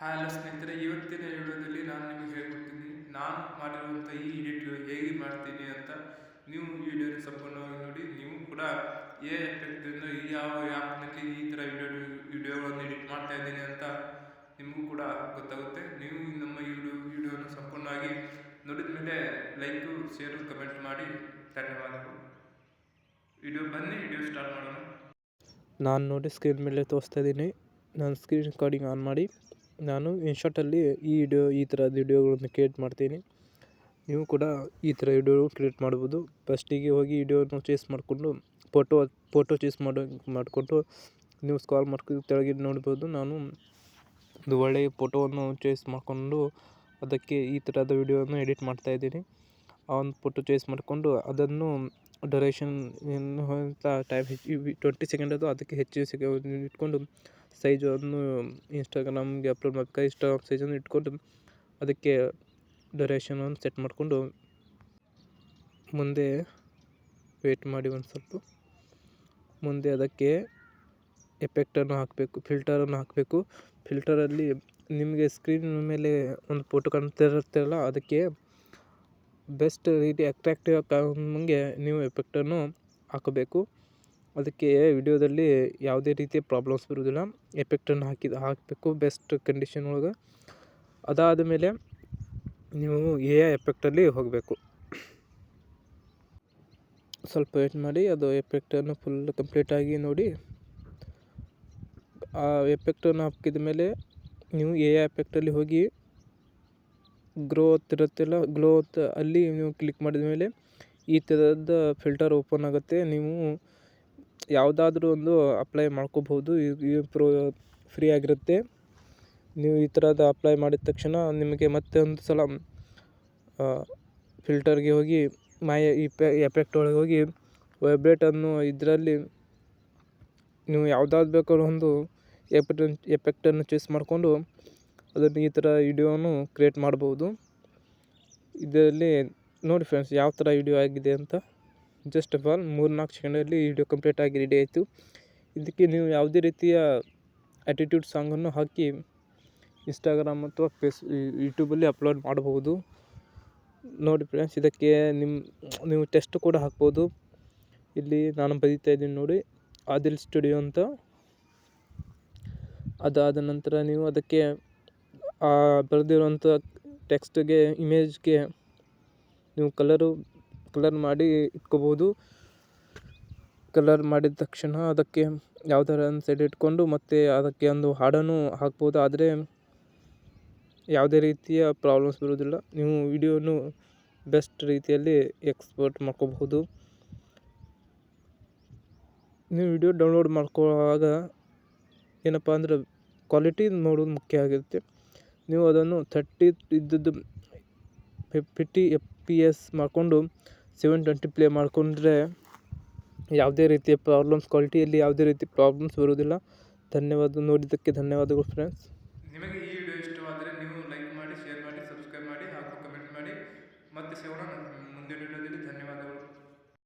Hello ಸ್ನೇಹಿತರೆ, ಇವತ್ತಿನ ವಿಡಿಯೋದಲ್ಲಿ ನಾನು ನಿಮಗೆ ಹೇಳ್ಕೊಡ್ತೀನಿ ನಾನು ಮಾಡಿರುವಂಥ ಈ ಎಡಿಟ್ ಹೇಗೆ ಮಾಡ್ತೀನಿ ಅಂತ. ನೀವು ಈ ವಿಡಿಯೋನ ಸಂಪೂರ್ಣವಾಗಿ ನೋಡಿ. ನೀವು ಕೂಡ ಎ ಎಫೆಕ್ಟಿಂದ ಯಾವ ಆ್ಯಪ್ನಲ್ಲಿ ಈ ಥರ ವಿಡಿಯೋಗಳನ್ನು ಎಡಿಟ್ ಮಾಡ್ತಾ ಇದ್ದೀನಿ ಅಂತ ನಿಮಗೂ ಕೂಡ ಗೊತ್ತಾಗುತ್ತೆ. ನೀವು ನಮ್ಮ ವಿಡಿಯೋನ ಸಂಪೂರ್ಣವಾಗಿ ನೋಡಿದ ಮೇಲೆ ಲೈಕು, ಶೇರು, ಕಮೆಂಟ್ ಮಾಡಿ. ಧನ್ಯವಾದಗಳು. ವಿಡಿಯೋ ಸ್ಟಾರ್ಟ್ ಮಾಡೋಣ. ನಾನು ನೋಡಿ ಸ್ಕ್ರೀನ್ ಮೇಲೆ ತೋರಿಸ್ತಾ ಇದ್ದೀನಿ. ನಾನು ಸ್ಕ್ರೀನ್ ರೆಕಾರ್ಡಿಂಗ್ ಆನ್ ಮಾಡಿ ನಾನು ಇನ್ಶಾಟಲ್ಲಿ ಈ ಥರದ ವಿಡಿಯೋಗಳನ್ನು ಕ್ರಿಯೇಟ್ ಮಾಡ್ತೀನಿ. ನೀವು ಕೂಡ ಈ ಥರ ವಿಡಿಯೋ ಕ್ರಿಯೇಟ್ ಮಾಡ್ಬೋದು. ಫಸ್ಟಿಗೆ ಹೋಗಿ ವಿಡಿಯೋನ ಚೇಸ್ ಮಾಡಿಕೊಂಡು ಫೋಟೋ ಚೇಸ್ ಮಾಡಿಕೊಂಡು ನೀವು ಸ್ಕ್ರಾಲ್ ಮಾಡ್ಕೊಂಡು ಕೆಳಗೆ ನೋಡ್ಬೋದು. ನಾನು ಒಂದು ಒಳ್ಳೆಯ ಫೋಟೋವನ್ನು ಚೇಸ್ ಮಾಡಿಕೊಂಡು ಅದಕ್ಕೆ ಈ ಥರದ ವಿಡಿಯೋವನ್ನು ಎಡಿಟ್ ಮಾಡ್ತಾಯಿದ್ದೀನಿ. ಆ ಒಂದು ಫೋಟೋ ಚೇಸ್ ಮಾಡಿಕೊಂಡು ಅದನ್ನು ಡ್ಯೂರೇಷನ್ ಅಂತ ಟೈಮ್ 20 ಸೆಕೆಂಡ್ ಅದು ಅದಕ್ಕೆ ಹೆಚ್ಚು ಸೆಕೆಂಡ್ ಇಟ್ಕೊಂಡು ಸೈಜನ್ನು ಇನ್ಸ್ಟಾಗ್ರಾಮ್ಗೆ ಅಪ್ಲೋಡ್ ಮಾಡಬೇಕಾ ಇನ್ಸ್ಟಾಗ್ರಾಮ್ ಸೈಜನ್ನು ಇಟ್ಕೊಂಡು ಅದಕ್ಕೆ ಡ್ಯೂರೇಷನನ್ನು ಸೆಟ್ ಮಾಡಿಕೊಂಡು ಮುಂದೆ ವೇಟ್ ಮಾಡಿ ಒಂದು ಸ್ವಲ್ಪ. ಮುಂದೆ ಅದಕ್ಕೆ ಎಫೆಕ್ಟನ್ನು ಹಾಕಬೇಕು, ಫಿಲ್ಟರನ್ನು ಹಾಕಬೇಕು. ಫಿಲ್ಟರಲ್ಲಿ ನಿಮಗೆ ಸ್ಕ್ರೀನ್ ಮೇಲೆ ಒಂದು ಫೋಟೋ ಕಾಣ್ತಿರುತ್ತಲ್ಲ, ಅದಕ್ಕೆ ಬೆಸ್ಟ್ ರೀತಿ ಅಟ್ರಾಕ್ಟಿವ್ ಆಗೋಂಗೆ ನೀವು ಎಫೆಕ್ಟನ್ನು ಹಾಕಬೇಕು. ಅದಕ್ಕೆ ವಿಡಿಯೋದಲ್ಲಿ ಯಾವುದೇ ರೀತಿಯ ಪ್ರಾಬ್ಲಮ್ಸ್ ಬರೋದಿಲ್ಲ. ಎಫೆಕ್ಟನ್ನು ಹಾಕಬೇಕು ಬೆಸ್ಟ್ ಕಂಡೀಷನ್ ಒಳಗೆ. ಅದಾದ ಮೇಲೆ ನೀವು ಎಫೆಕ್ಟಲ್ಲಿ ಹೋಗಬೇಕು. ಸ್ವಲ್ಪ ವೇಟ್ ಮಾಡಿ, ಅದು ಎಫೆಕ್ಟನ್ನು ಫುಲ್ ಕಂಪ್ಲೀಟಾಗಿ ನೋಡಿ. ಆ ಎಫೆಕ್ಟನ್ನು ಹಾಕಿದ ಮೇಲೆ ನೀವು ಎಫೆಕ್ಟಲ್ಲಿ ಹೋಗಿ ಗ್ರೋತ್ ಇರುತ್ತಲ್ಲ, ಗ್ಲೋತ್ ಅಲ್ಲಿ ನೀವು ಕ್ಲಿಕ್ ಮಾಡಿದ ಮೇಲೆ ಈ ಥರದ ಫಿಲ್ಟರ್ ಓಪನ್ ಆಗುತ್ತೆ. ನೀವು ಯಾವುದಾದ್ರೂ ಒಂದು ಅಪ್ಲೈ ಮಾಡ್ಕೋಬಹುದು. ಫ್ರೀ ಆಗಿರುತ್ತೆ. ನೀವು ಈ ಥರದ ಅಪ್ಲೈ ಮಾಡಿದ ತಕ್ಷಣ ನಿಮಗೆ ಮತ್ತೆ ಒಂದು ಸಲ ಫಿಲ್ಟರ್ಗೆ ಹೋಗಿ ಎಫೆಕ್ಟ್ ಒಳಗೆ ಹೋಗಿ ವೈಬ್ರೇಟನ್ನು ಇದರಲ್ಲಿ ನೀವು ಯಾವುದಾದ್ರು ಬೇಕಾದ್ರೂ ಒಂದು ಎಫೆಕ್ಟನ್ನು ಚೂಸ್ ಮಾಡಿಕೊಂಡು ಅದನ್ನು ಈ ಥರ ವಿಡಿಯೋವನ್ನು ಕ್ರಿಯೇಟ್ ಮಾಡ್ಬೋದು. ಇದರಲ್ಲಿ ನೋಡಿ ಫ್ರೆಂಡ್ಸ್ ಯಾವ ಥರ ವಿಡಿಯೋ ಆಗಿದೆ ಅಂತ. ಜಸ್ಟ್ ಆಫ್ ಆಲ್ 3-4 ಸೆಕೆಂಡಲ್ಲಿ ವಿಡಿಯೋ ಕಂಪ್ಲೀಟ್ ಆಗಿ ರೆಡಿ ಆಯಿತು. ಇದಕ್ಕೆ ನೀವು ಯಾವುದೇ ರೀತಿಯ ಆ್ಯಟಿಟ್ಯೂಡ್ ಸಾಂಗನ್ನು ಹಾಕಿ ಇನ್ಸ್ಟಾಗ್ರಾಮ್ ಅಥವಾ ಯೂಟ್ಯೂಬಲ್ಲಿ ಅಪ್ಲೋಡ್ ಮಾಡಬಹುದು. ನೋಡಿ ಫ್ರೆಂಡ್ಸ್, ಇದಕ್ಕೆ ನೀವು ಟೆಸ್ಟ್ ಕೂಡ ಹಾಕ್ಬೋದು. ಇಲ್ಲಿ ನಾನು ಬರೀತಾ ಇದ್ದೀನಿ ನೋಡಿ, ಆದಿಲ್ ಸ್ಟುಡಿಯೋ ಅಂತ. ಅದಾದ ನಂತರ ನೀವು ಅದಕ್ಕೆ ಬರೆದಿರುವಂಥ ಟೆಕ್ಸ್ಟ್ಗೆ, ಇಮೇಜ್ಗೆ ನೀವು ಕಲರ್ ಮಾಡಿ ಇಟ್ಕೋಬೋದು. ಕಲರ್ ಮಾಡಿದ ತಕ್ಷಣ ಅದಕ್ಕೆ ಯಾವುದಾರ ಒಂದು ಸೈಡ್ ಇಟ್ಕೊಂಡು ಮತ್ತೆ ಅದಕ್ಕೆ ಒಂದು ಹಾಡನ್ನು ಹಾಕ್ಬೋದು. ಆದರೆ ಯಾವುದೇ ರೀತಿಯ ಪ್ರಾಬ್ಲಮ್ಸ್ ಬರೋದಿಲ್ಲ. ನೀವು ವಿಡಿಯೋನು ಬೆಸ್ಟ್ ರೀತಿಯಲ್ಲಿ ಎಕ್ಸ್ಪೋರ್ಟ್ ಮಾಡ್ಕೋಬಹುದು. ನೀವು ವಿಡಿಯೋ ಡೌನ್ಲೋಡ್ ಮಾಡ್ಕೊಳ್ಳುವಾಗ ಏನಪ್ಪ ಅಂದರೆ ಕ್ವಾಲಿಟಿ ನೋಡೋದು ಮುಖ್ಯ ಆಗಿರುತ್ತೆ. ನೀವು ಅದನ್ನು 30 ಇದ್ದದ್ದು 50 FPS ಮಾಡಿಕೊಂಡು 720 ಪ್ಲೇ ಮಾಡಿಕೊಂಡ್ರೆ ಯಾವುದೇ ರೀತಿಯ ಕ್ವಾಲಿಟಿಯಲ್ಲಿ ಯಾವುದೇ ರೀತಿ ಪ್ರಾಬ್ಲಮ್ಸ್ ಬರೋದಿಲ್ಲ. ನೋಡಿದ್ದಕ್ಕೆ ಧನ್ಯವಾದಗಳು ಫ್ರೆಂಡ್ಸ್. ನಿಮಗೆ ಈ ವಿಡಿಯೋ ಇಷ್ಟವಾದರೆ ನೀವು ಲೈಕ್ ಮಾಡಿ, ಶೇರ್ ಮಾಡಿ, ಸಬ್ಸ್ಕ್ರೈಬ್ ಮಾಡಿ ಹಾಗೂ ಕಮೆಂಟ್ ಮಾಡಿ. ಮತ್ತೆ ಸಿಗೋಣ ಮುಂದಿನ ವಿಡಿಯೋದಲ್ಲಿ. ಧನ್ಯವಾದಗಳು.